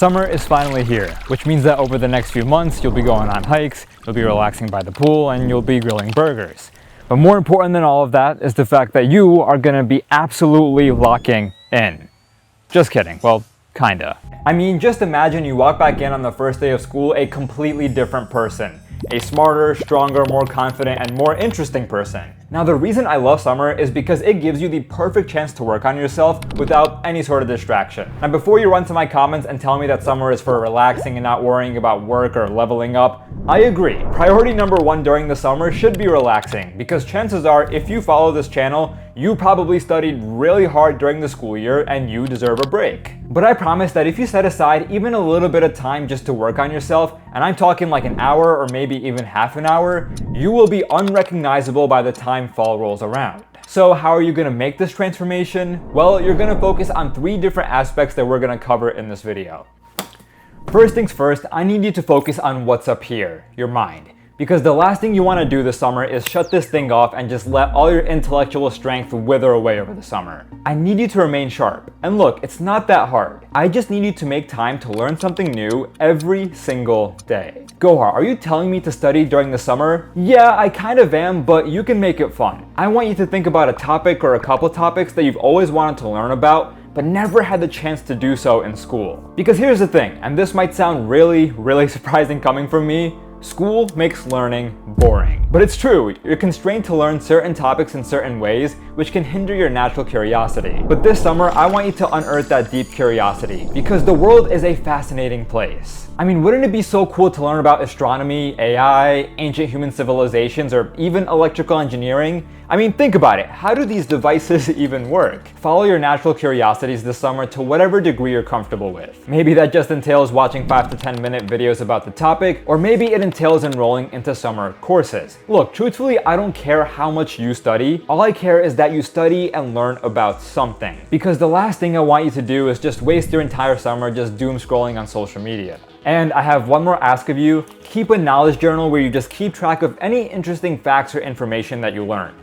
Summer is finally here, which means that over the next few months, you'll be going on hikes, you'll be relaxing by the pool, and you'll be grilling burgers. But more important than all of that is the fact that you are gonna be absolutely locking in. Just kidding, well, kinda. I mean, just imagine you walk back in on the first day of school a completely different person. A smarter, stronger, more confident, and more interesting person. Now, the reason I love summer is because it gives you the perfect chance to work on yourself without any sort of distraction. Now, before you run to my comments and tell me that summer is for relaxing and not worrying about work or leveling up, I agree. Priority number one during the summer should be relaxing, because chances are, if you follow this channel, you probably studied really hard during the school year and you deserve a break. But I promise that if you set aside even a little bit of time just to work on yourself, and I'm talking like an hour or maybe even half an hour, you will be unrecognizable by the time fall rolls around. So how are you gonna make this transformation? Well, you're gonna focus on 3 different aspects that we're gonna cover in this video. First things first, I need you to focus on what's up here, your mind. Because the last thing you want to do this summer is shut this thing off and just let all your intellectual strength wither away over the summer. I need you to remain sharp. And look, it's not that hard. I just need you to make time to learn something new every single day. Gohar, are you telling me to study during the summer? Yeah, I kind of am, but you can make it fun. I want you to think about a topic or a couple topics that you've always wanted to learn about, but never had the chance to do so in school. Because here's the thing, and this might sound really surprising coming from me, school makes learning boring. But it's true, you're constrained to learn certain topics in certain ways, which can hinder your natural curiosity. But this summer, I want you to unearth that deep curiosity, because the world is a fascinating place. I mean, wouldn't it be so cool to learn about astronomy, AI, ancient human civilizations, or even electrical engineering? I mean, think about it. How do these devices even work? Follow your natural curiosities this summer to whatever degree you're comfortable with. Maybe that just entails watching 5 to 10 minute videos about the topic, or maybe it entails enrolling into summer courses. Look, truthfully, I don't care how much you study. All I care is that you study and learn about something. Because the last thing I want you to do is just waste your entire summer just doom scrolling on social media. And I have one more ask of you. Keep a knowledge journal where you just keep track of any interesting facts or information that you learn.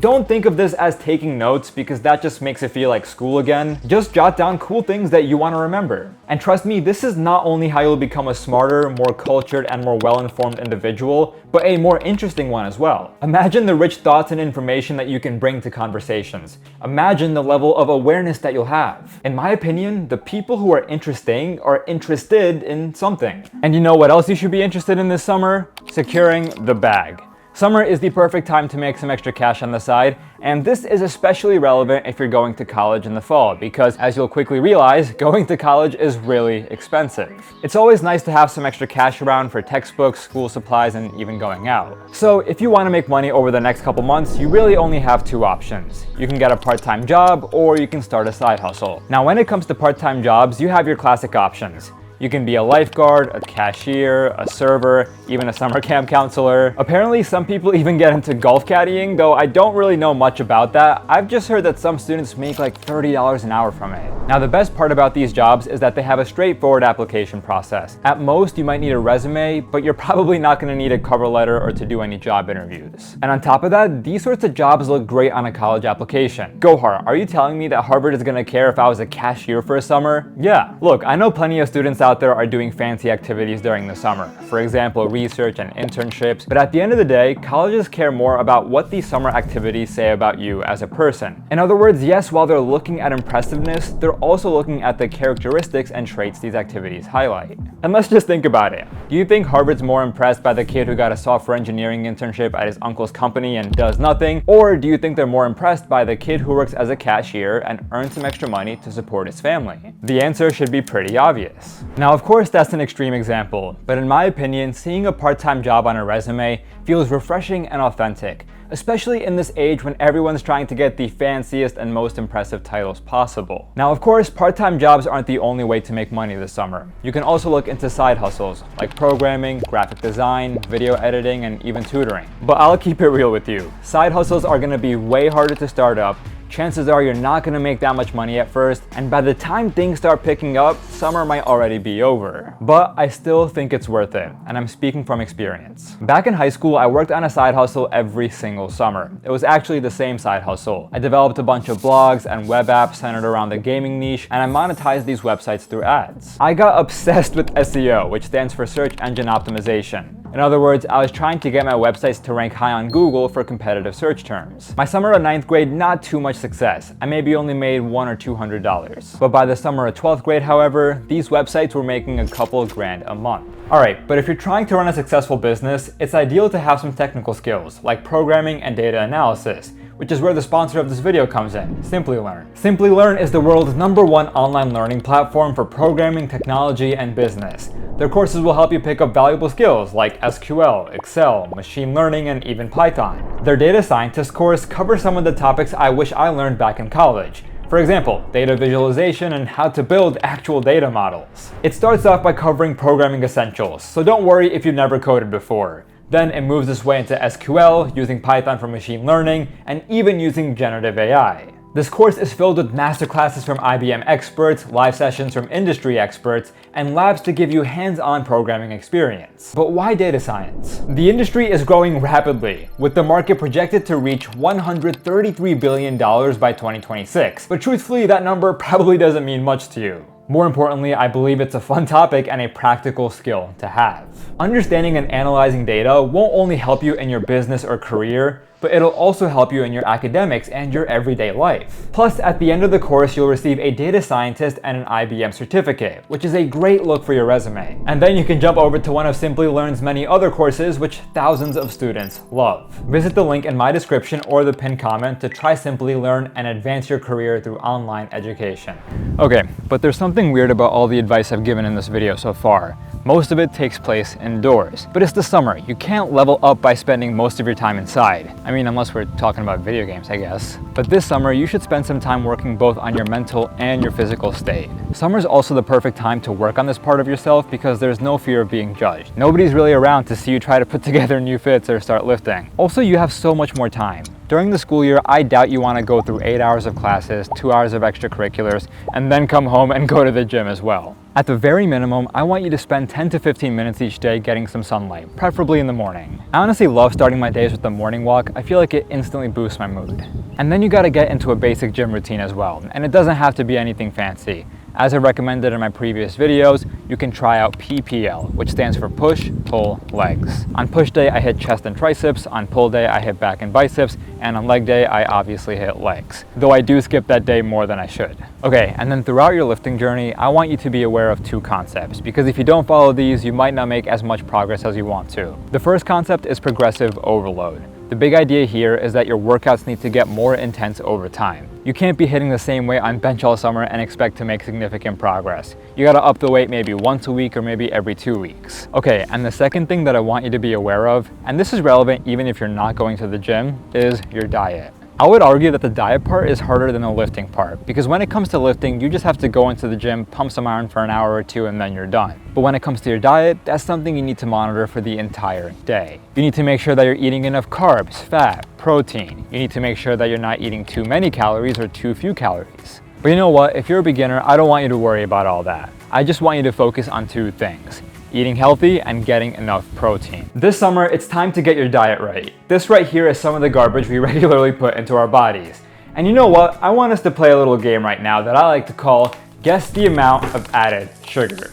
Don't think of this as taking notes, because that just makes it feel like school again. Just jot down cool things that you want to remember. And trust me, this is not only how you'll become a smarter, more cultured, and more well-informed individual, but a more interesting one as well. Imagine the rich thoughts and information that you can bring to conversations. Imagine the level of awareness that you'll have. In my opinion, the people who are interesting are interested in something. And you know what else you should be interested in this summer? Securing the bag. Summer is the perfect time to make some extra cash on the side, and this is especially relevant if you're going to college in the fall, because as you'll quickly realize, going to college is really expensive. It's always nice to have some extra cash around for textbooks, school supplies, and even going out. So if you want to make money over the next couple months, you really only have 2 options. You can get a part-time job, or you can start a side hustle. Now, when it comes to part-time jobs, you have your classic options. You can be a lifeguard, a cashier, a server, even a summer camp counselor. Apparently, some people even get into golf caddying, though I don't really know much about that. I've just heard that some students make like $30 an hour from it. Now, the best part about these jobs is that they have a straightforward application process. At most, you might need a resume, but you're probably not going to need a cover letter or to do any job interviews. And on top of that, these sorts of jobs look great on a college application. Gohar, are you telling me that Harvard is going to care if I was a cashier for a summer? Yeah, look, I know plenty of students out there are doing fancy activities during the summer. For example, research and internships. But at the end of the day, colleges care more about what these summer activities say about you as a person. In other words, yes, while they're looking at impressiveness, they're also looking at the characteristics and traits these activities highlight. And let's just think about it. Do you think Harvard's more impressed by the kid who got a software engineering internship at his uncle's company and does nothing? Or do you think they're more impressed by the kid who works as a cashier and earns some extra money to support his family? The answer should be pretty obvious. Now, of course, that's an extreme example, but in my opinion, seeing a part-time job on a resume feels refreshing and authentic, especially in this age when everyone's trying to get the fanciest and most impressive titles possible. Now, of course, part-time jobs aren't the only way to make money this summer. You can also look into side hustles like programming, graphic design, video editing, and even tutoring. But I'll keep it real with you. Side hustles are going to be way harder to start up, chances are you're not gonna make that much money at first, and by the time things start picking up, summer might already be over. But I still think it's worth it, and I'm speaking from experience. Back in high school, I worked on a side hustle every single summer. It was actually the same side hustle. I developed a bunch of blogs and web apps centered around the gaming niche, and I monetized these websites through ads. I got obsessed with SEO, which stands for search engine optimization. In other words, I was trying to get my websites to rank high on Google for competitive search terms. My summer of 9th grade, not too much success. I maybe only made $100 or $200. But by the summer of 12th grade, however, these websites were making a couple of grand a month. Alright, but if you're trying to run a successful business, it's ideal to have some technical skills, like programming and data analysis, which is where the sponsor of this video comes in, Simplilearn. Simplilearn is the world's #1 online learning platform for programming, technology, and business. Their courses will help you pick up valuable skills like SQL, Excel, machine learning, and even Python. Their data scientist course covers some of the topics I wish I learned back in college. For example, data visualization and how to build actual data models. It starts off by covering programming essentials, so don't worry if you've never coded before. Then it moves its way into SQL, using Python for machine learning, and even using generative AI. This course is filled with masterclasses from IBM experts, live sessions from industry experts, and labs to give you hands-on programming experience. But why data science? The industry is growing rapidly, with the market projected to reach $133 billion by 2026. But truthfully, that number probably doesn't mean much to you. More importantly, I believe it's a fun topic and a practical skill to have. Understanding and analyzing data won't only help you in your business or career, but it'll also help you in your academics and your everyday life. Plus, at the end of the course, you'll receive a data scientist and an IBM certificate, which is a great look for your resume. And then you can jump over to one of Simplilearn's many other courses, which thousands of students love. Visit the link in my description or the pinned comment to try Simplilearn and advance your career through online education. Okay, but there's something weird about all the advice I've given in this video so far. Most of it takes place indoors. But it's the summer. You can't level up by spending most of your time inside. I mean, unless we're talking about video games, I guess. But this summer, you should spend some time working both on your mental and your physical state. Summer's also the perfect time to work on this part of yourself because there's no fear of being judged. Nobody's really around to see you try to put together new fits or start lifting. Also, you have so much more time. During the school year, I doubt you want to go through 8 hours of classes, 2 hours of extracurriculars, and then come home and go to the gym as well. At the very minimum, I want you to spend 10 to 15 minutes each day getting some sunlight, preferably in the morning. I honestly love starting my days with the morning walk. I feel like it instantly boosts my mood. And then you gotta get into a basic gym routine as well, and it doesn't have to be anything fancy. As I recommended in my previous videos, you can try out PPL, which stands for push, pull, legs. On push day, I hit chest and triceps. On pull day, I hit back and biceps. And on leg day, I obviously hit legs. Though I do skip that day more than I should. Okay, and then throughout your lifting journey, I want you to be aware of 2 concepts, because if you don't follow these, you might not make as much progress as you want to. The first concept is progressive overload. The big idea here is that your workouts need to get more intense over time. You can't be hitting the same weight on bench all summer and expect to make significant progress. You gotta up the weight maybe once a week or maybe every 2 weeks. Okay, and the second thing that I want you to be aware of, and this is relevant even if you're not going to the gym, is your diet. I would argue that the diet part is harder than the lifting part, because when it comes to lifting, you just have to go into the gym, pump some iron for an hour or 2, and then you're done. But when it comes to your diet, that's something you need to monitor for the entire day. You need to make sure that you're eating enough carbs, fat, protein. You need to make sure that you're not eating too many calories or too few calories. But you know what? If you're a beginner, I don't want you to worry about all that. I just want you to focus on 2 things: eating healthy and getting enough protein. This summer, it's time to get your diet right. This right here is some of the garbage we regularly put into our bodies. And you know what? I want us to play a little game right now that I like to call Guess the Amount of Added Sugar.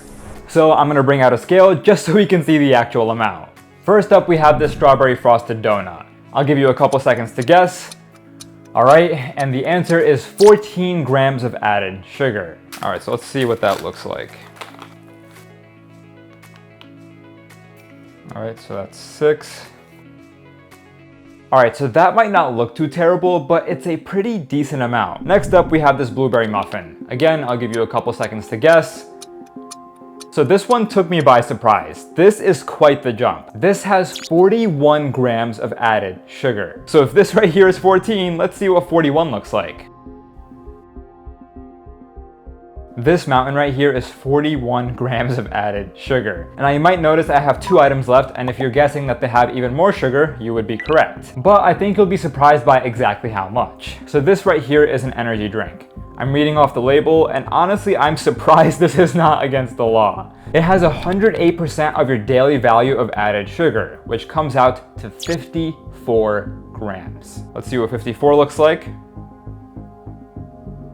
So I'm gonna bring out a scale just so we can see the actual amount. First up, we have this strawberry frosted donut. I'll give you a couple seconds to guess. All right, and the answer is 14 grams of added sugar. All right, so let's see what that looks like. All right, so that's 6. All right, so that might not look too terrible, but it's a pretty decent amount. Next up, we have this blueberry muffin. Again, I'll give you a couple seconds to guess. So this one took me by surprise. This is quite the jump. This has 41 grams of added sugar. So if this right here is 14, let's see what 41 looks like. This mountain right here is 41 grams of added sugar. And now you might notice I have 2 items left, and if you're guessing that they have even more sugar, you would be correct. But I think you'll be surprised by exactly how much. So this right here is an energy drink. I'm reading off the label, and honestly, I'm surprised this is not against the law. It has 108% of your daily value of added sugar, which comes out to 54 grams. Let's see what 54 looks like.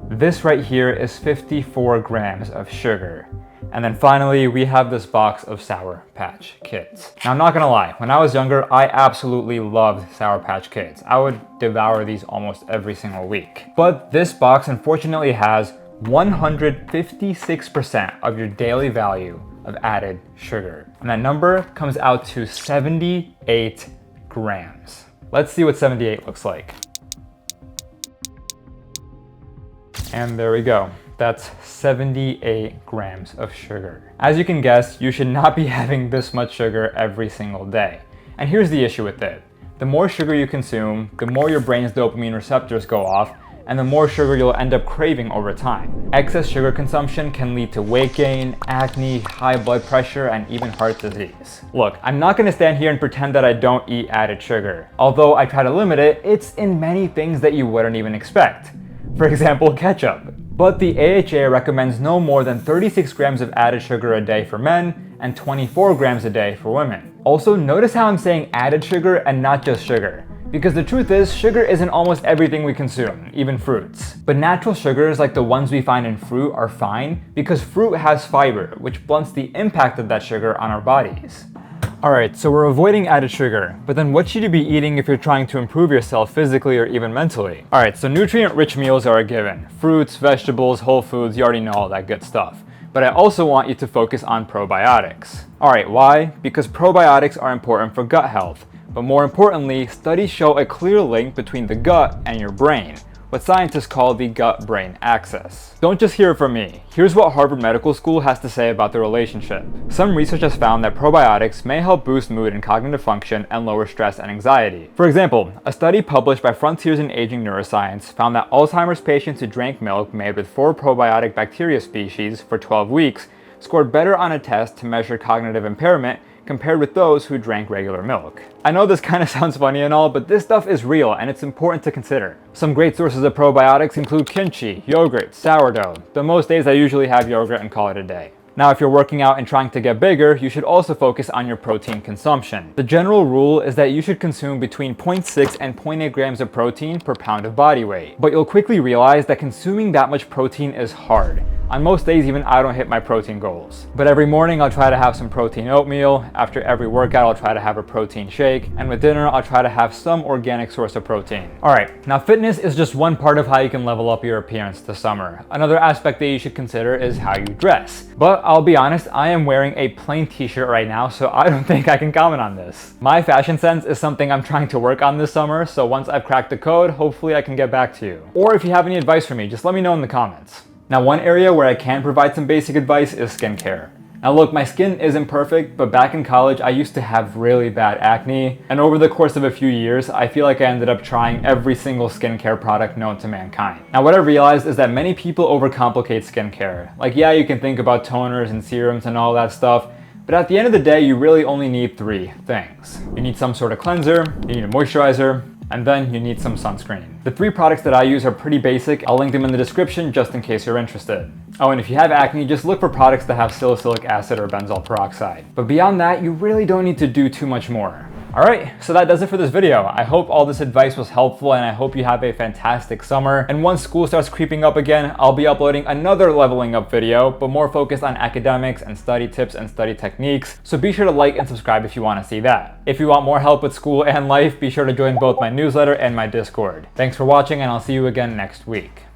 This right here is 54 grams of sugar. And then finally, we have this box of Sour Patch Kids. Now, I'm not gonna lie, when I was younger, I absolutely loved Sour Patch Kids. I would devour these almost every single week. But this box unfortunately has 156% of your daily value of added sugar. And that number comes out to 78 grams. Let's see what 78 looks like. And there we go. That's 78 grams of sugar. As you can guess, you should not be having this much sugar every single day. And here's the issue with it. The more sugar you consume, the more your brain's dopamine receptors go off, and the more sugar you'll end up craving over time. Excess sugar consumption can lead to weight gain, acne, high blood pressure, and even heart disease. Look, I'm not gonna stand here and pretend that I don't eat added sugar. Although I try to limit it, it's in many things that you wouldn't even expect. For example, ketchup. But the AHA recommends no more than 36 grams of added sugar a day for men and 24 grams a day for women. Also, notice how I'm saying added sugar and not just sugar. Because the truth is, sugar is in almost everything we consume, even fruits. But natural sugars like the ones we find in fruit are fine because fruit has fiber, which blunts the impact of that sugar on our bodies. Alright, so we're avoiding added sugar, but then what should you be eating if you're trying to improve yourself physically or even mentally? Alright, so nutrient-rich meals are a given. Fruits, vegetables, whole foods, you already know all that good stuff. But I also want you to focus on probiotics. Alright, why? Because probiotics are important for gut health. But more importantly, studies show a clear link between the gut and your brain, what scientists call the gut-brain axis. Don't just hear it from me. Here's what Harvard Medical School has to say about the relationship. Some research has found that probiotics may help boost mood and cognitive function and lower stress and anxiety. For example, a study published by Frontiers in Aging Neuroscience found that Alzheimer's patients who drank milk made with 4 probiotic bacteria species for 12 weeks scored better on a test to measure cognitive impairment compared with those who drank regular milk. I know this kind of sounds funny and all, but this stuff is real and it's important to consider. Some great sources of probiotics include kimchi, yogurt, sourdough. Though most days I usually have yogurt and call it a day. Now, if you're working out and trying to get bigger, you should also focus on your protein consumption. The general rule is that you should consume between 0.6 and 0.8 grams of protein per pound of body weight. But you'll quickly realize that consuming that much protein is hard. On most days, even I don't hit my protein goals. But every morning, I'll try to have some protein oatmeal. After every workout, I'll try to have a protein shake. And with dinner, I'll try to have some organic source of protein. Alright, now fitness is just one part of how you can level up your appearance this summer. Another aspect that you should consider is how you dress. But I'll be honest, I am wearing a plain t-shirt right now, so I don't think I can comment on this. My fashion sense is something I'm trying to work on this summer, so once I've cracked the code, hopefully I can get back to you. Or if you have any advice for me, just let me know in the comments. Now, one area where I can provide some basic advice is skincare. Now look, my skin isn't perfect, but back in college, I used to have really bad acne. And over the course of a few years, I feel like I ended up trying every single skincare product known to mankind. Now what I realized is that many people overcomplicate skincare. Like, yeah, you can think about toners and serums and all that stuff, but at the end of the day, you really only need 3 things. You need some sort of cleanser, you need a moisturizer, and then you need some sunscreen. The 3 products that I use are pretty basic. I'll link them in the description just in case you're interested. Oh, and if you have acne, just look for products that have salicylic acid or benzoyl peroxide. But beyond that, you really don't need to do too much more. Alright, so that does it for this video. I hope all this advice was helpful and I hope you have a fantastic summer. And once school starts creeping up again, I'll be uploading another leveling up video, but more focused on academics and study tips and study techniques. So be sure to like and subscribe if you want to see that. If you want more help with school and life, be sure to join both my newsletter and my Discord. Thanks for watching and I'll see you again next week.